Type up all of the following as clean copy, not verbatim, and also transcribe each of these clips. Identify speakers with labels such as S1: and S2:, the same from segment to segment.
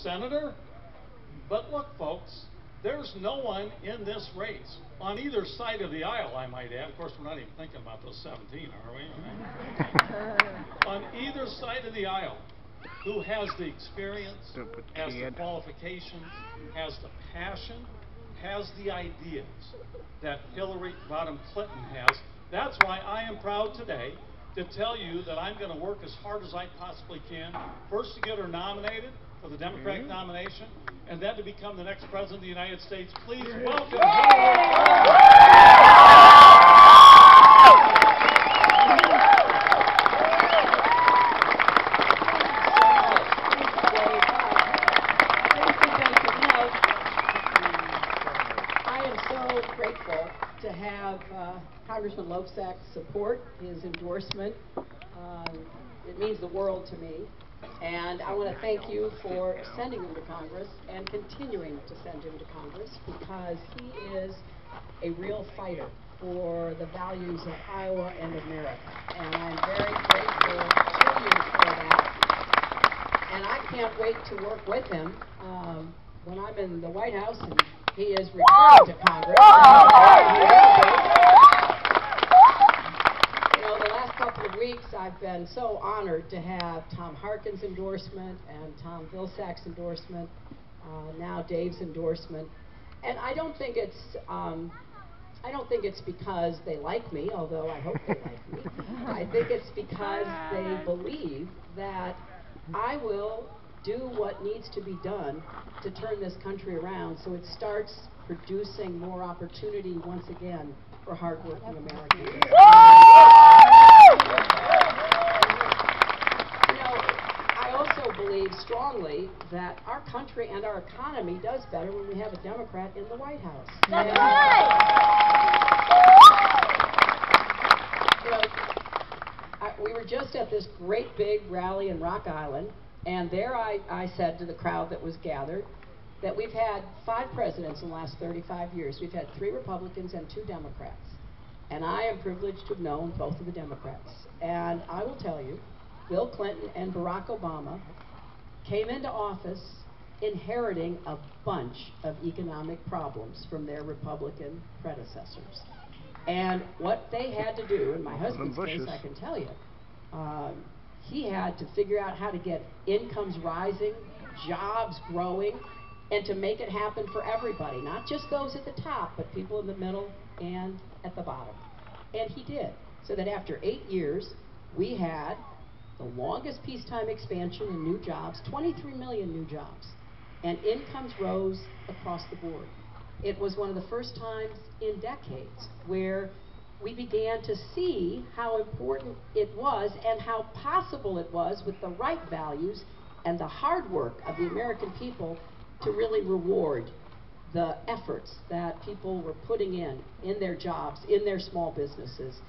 S1: senator. But look, folks, there's no one in this race, on either side of the aisle, I might add. Of course, we're not even thinking about those 17, are we? On either side of the aisle, who has the experience, has the qualifications, has the passion, has the ideas that Hillary Rodham Clinton has. That's why I am proud today to tell you that I'm going to work as hard as I possibly can, first to get her nominated for the Democratic nomination, and then to become the next President of the United States. Please welcome Hillary.
S2: Grateful to have Congressman Lopesak's support, his endorsement. It means the world to me. And I want to thank you for sending him to Congress and continuing to send him to Congress, because he is a real fighter for the values of Iowa and America. And I'm very grateful to you for that. And I can't wait to work with him when I'm in the White House and he is returning to Congress. You know, the last couple of weeks I've been so honored to have Tom Harkin's endorsement and Tom Vilsack's endorsement, now Dave's endorsement. And I don't think it's because they like me, although I hope they like me. I think it's because they believe that I will do what needs to be done to turn this country around so it starts producing more opportunity once again for hardworking Americans. You know, I also believe strongly that our country and our economy does better when we have a Democrat in the White House.
S3: That's right!
S2: You know, we were just at this great big rally in Rock Island, and there I said to the crowd that was gathered that we've had 5 presidents in the last 35 years. We've had 3 Republicans and 2 Democrats. And I am privileged to have known both of the Democrats. And I will tell you, Bill Clinton and Barack Obama came into office inheriting a bunch of economic problems from their Republican predecessors. And what they had to do, in my husband's case, I can tell you, he had to figure out how to get incomes rising, jobs growing, and to make it happen for everybody, not just those at the top, but people in the middle and at the bottom. And he did, so that after 8 years, we had the longest peacetime expansion in new jobs, 23 million new jobs, and incomes rose across the board. It was one of the first times in decades where we began to see how important it was and how possible it was, with the right values and the hard work of the American people, to really reward the efforts that people were putting in their jobs, in their small businesses.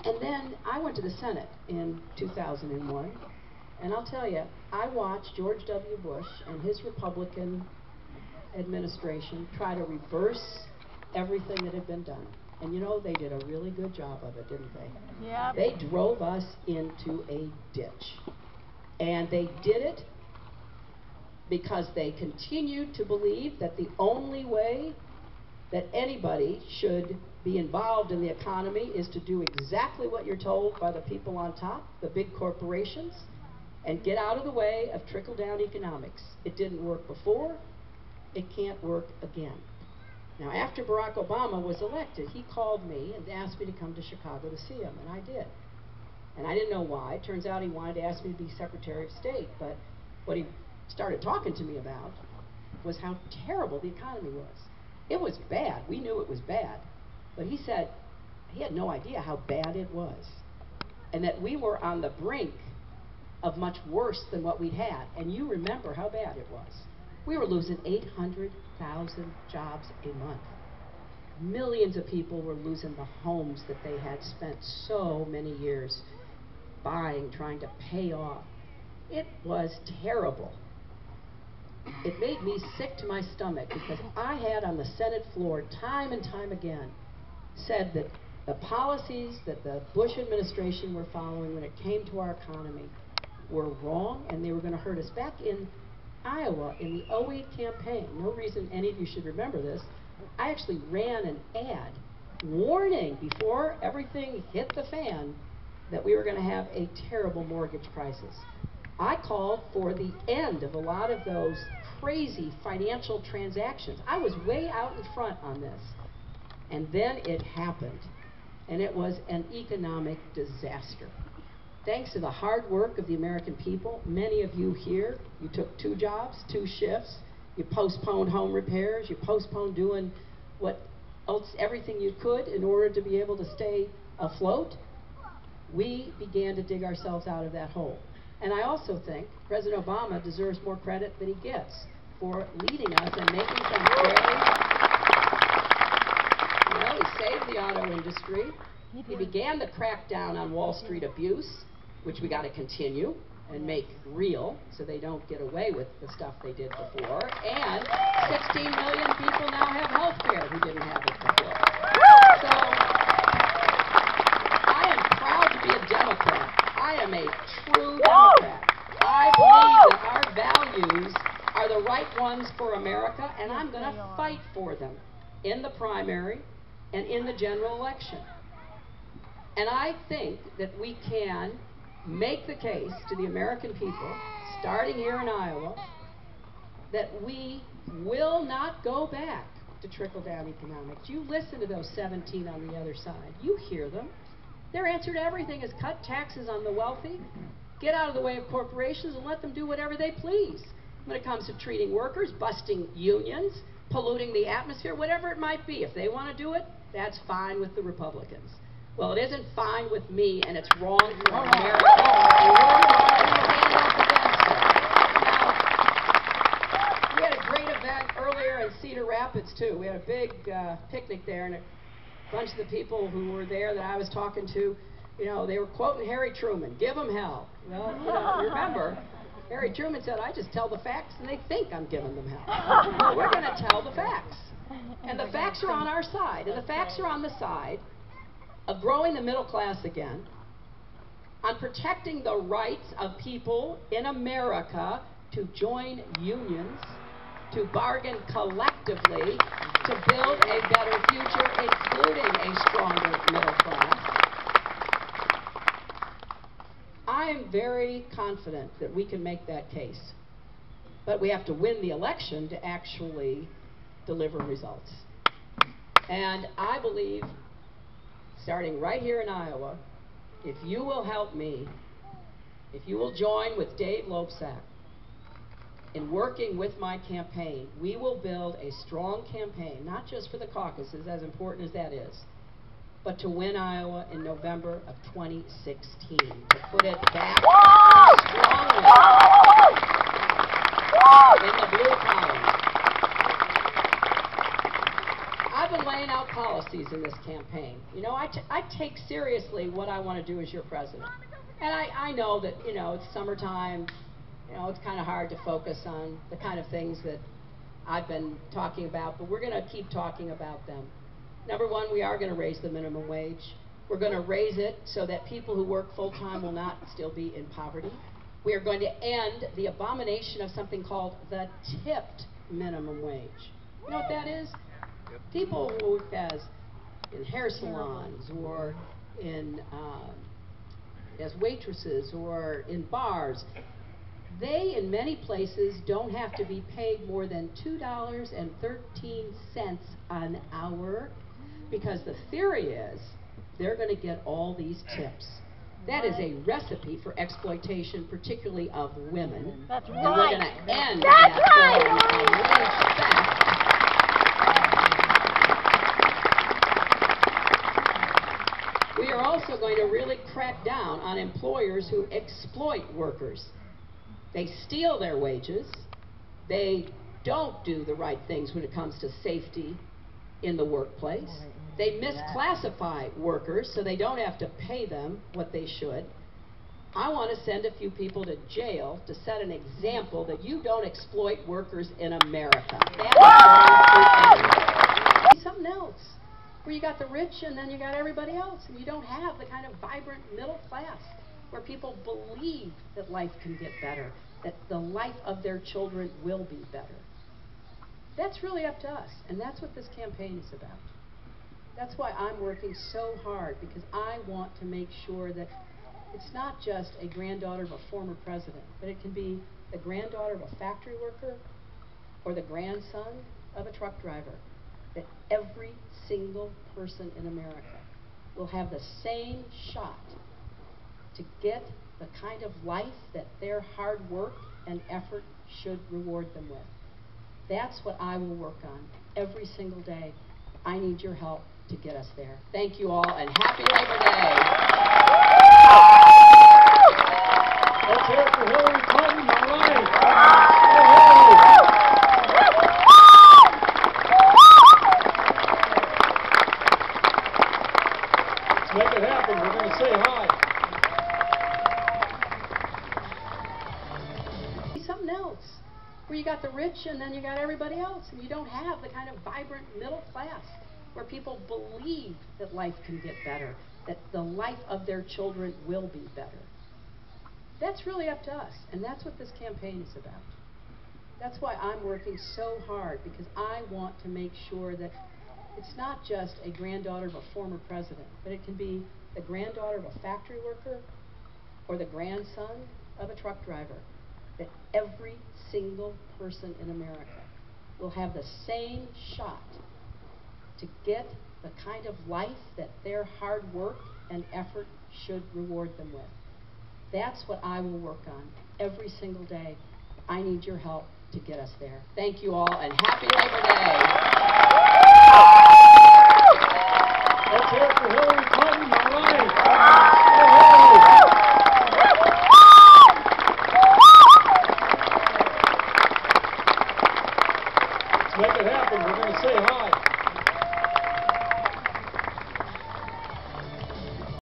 S2: And then I went to the Senate in 2001, and I'll tell you, I watched George W. Bush and his Republican administration try to reverse everything that had been done. And you know, they did a really good job of it, didn't they?
S3: Yeah.
S2: They drove us into a ditch. And they did it because they continued to believe that the only way that anybody should be involved in the economy is to do exactly what you're told by the people on top, the big corporations, and get out of the way of trickle-down economics. It didn't work before. It can't work again. Now, after Barack Obama was elected, he called me and asked me to come to Chicago to see him, and I did. And I didn't know why. It turns out he wanted to ask me to be Secretary of State, but what he started talking to me about was how terrible the economy was. It was bad. We knew it was bad. But he said he had no idea how bad it was, and that we were on the brink of much worse than what we'd had. And you remember how bad it was. We were losing 800,000 jobs a month. Millions of people were losing the homes that they had spent so many years buying, trying to pay off. It was terrible. It made me sick to my stomach, because I had on the Senate floor time and time again said that the policies that the Bush administration were following when it came to our economy were wrong, and they were going to hurt us. Back in Iowa, in the '08 campaign, no reason any of you should remember this, I actually ran an ad warning before everything hit the fan that we were going to have a terrible mortgage crisis. I called for the end of a lot of those crazy financial transactions. I was way out in front on this. And then it happened. And it was an economic disaster. Thanks to the hard work of the American people, many of you here, you took 2 jobs, 2 shifts, you postponed home repairs, you postponed doing everything you could in order to be able to stay afloat. We began to dig ourselves out of that hole. And I also think President Obama deserves more credit than he gets for leading us and making some he saved the auto industry. He began to crack down on Wall Street abuse, which we got to continue and make real so they don't get away with the stuff they did before. And 16 million people now have health care who didn't have it before. So I am proud to be a Democrat. I am a true Democrat. I believe that our values are the right ones for America, and I'm going to fight for them in the primary and in the general election. And I think that we can make the case to the American people, starting here in Iowa, that we will not go back to trickle-down economics. You listen to those 17 on the other side. You hear them. Their answer to everything is cut taxes on the wealthy, get out of the way of corporations, and let them do whatever they please. When it comes to treating workers, busting unions, polluting the atmosphere, whatever it might be. If they want to do it, that's fine with the Republicans. Well, it isn't fine with me, and it's wrong for America, and we're going to stand up against it. Now, we had a great event earlier in Cedar Rapids, too. We had a big picnic there, and a bunch of the people who were there that I was talking to, you know, they were quoting Harry Truman, give them hell. Well, you know, remember, Harry Truman said, I just tell the facts, and they think I'm giving them hell. Well, we're going to tell the facts. And the facts are on our side, and the facts are on the side of growing the middle class again, on protecting the rights of people in America to join unions, to bargain collectively, to build a better future, including a stronger middle class. I'm very confident that we can make that case. But we have to win the election to actually deliver results. And I believe, starting right here in Iowa, if you will help me, if you will join with Dave Loebsack in working with my campaign, we will build a strong campaign, not just for the caucuses, as important as that is, but to win Iowa in November of 2016, to put it back strongly in the blue column. I've been laying out policies in this campaign. You know, I take seriously what I want to do as your president. And I know that, you know, it's summertime, you know, it's kind of hard to focus on the kind of things that I've been talking about, but we're going to keep talking about them. Number one, we are going to raise the minimum wage. We're going to raise it so that people who work full-time will not still be in poverty. We are going to end the abomination of something called the tipped minimum wage. You know what that is? People who work in hair salons or as waitresses or in bars, they, in many places, don't have to be paid more than $2.13 an hour, because the theory is they're going to get all these tips. That is a recipe for exploitation, particularly of women.
S3: That's
S2: and
S3: right.
S2: we're going to end
S3: That's
S2: that
S3: right.
S2: form of wage theft. We are also going to really crack down on employers who exploit workers. They steal their wages. They don't do the right things when it comes to safety in the workplace. They misclassify workers so they don't have to pay them what they should. I want to send a few people to jail to set an example that you don't exploit workers in America. That is going to end. Something else, where you got the rich and then you got everybody else, and you don't have the kind of vibrant middle class where people believe that life can get better, that the life of their children will be better. That's really up to us, and that's what this campaign is about. That's why I'm working so hard, because I want to make sure that it's not just a granddaughter of a former president, but it can be the granddaughter of a factory worker or the grandson of a truck driver, that every single person in America will have the same shot to get the kind of life that their hard work and effort should reward them with. That's what I will work on every single day. I need your help to get us there. Thank you all, and happy Labor Day.
S1: Let's hear it for Hillary Clinton. All right. Let's make it happen. We're going to say hi.
S2: Something else, where you got the rich and then you got everybody else, and you don't have the kind of vibrant middle class where people believe that life can get better, that the life of their children will be better. That's really up to us, and that's what this campaign is about. That's why I'm working so hard, because I want to make sure that it's not just a granddaughter of a former president, but it can be the granddaughter of a factory worker or the grandson of a truck driver, that every single person in America will have the same shot to get the kind of life that their hard work and effort should reward them with. That's what I will work on every single day. I need your help to get us there. Thank you all, and happy Labor Day.
S1: Let's hear it for Hillary Clinton. All right. Let's make it happen. We're going to say hi.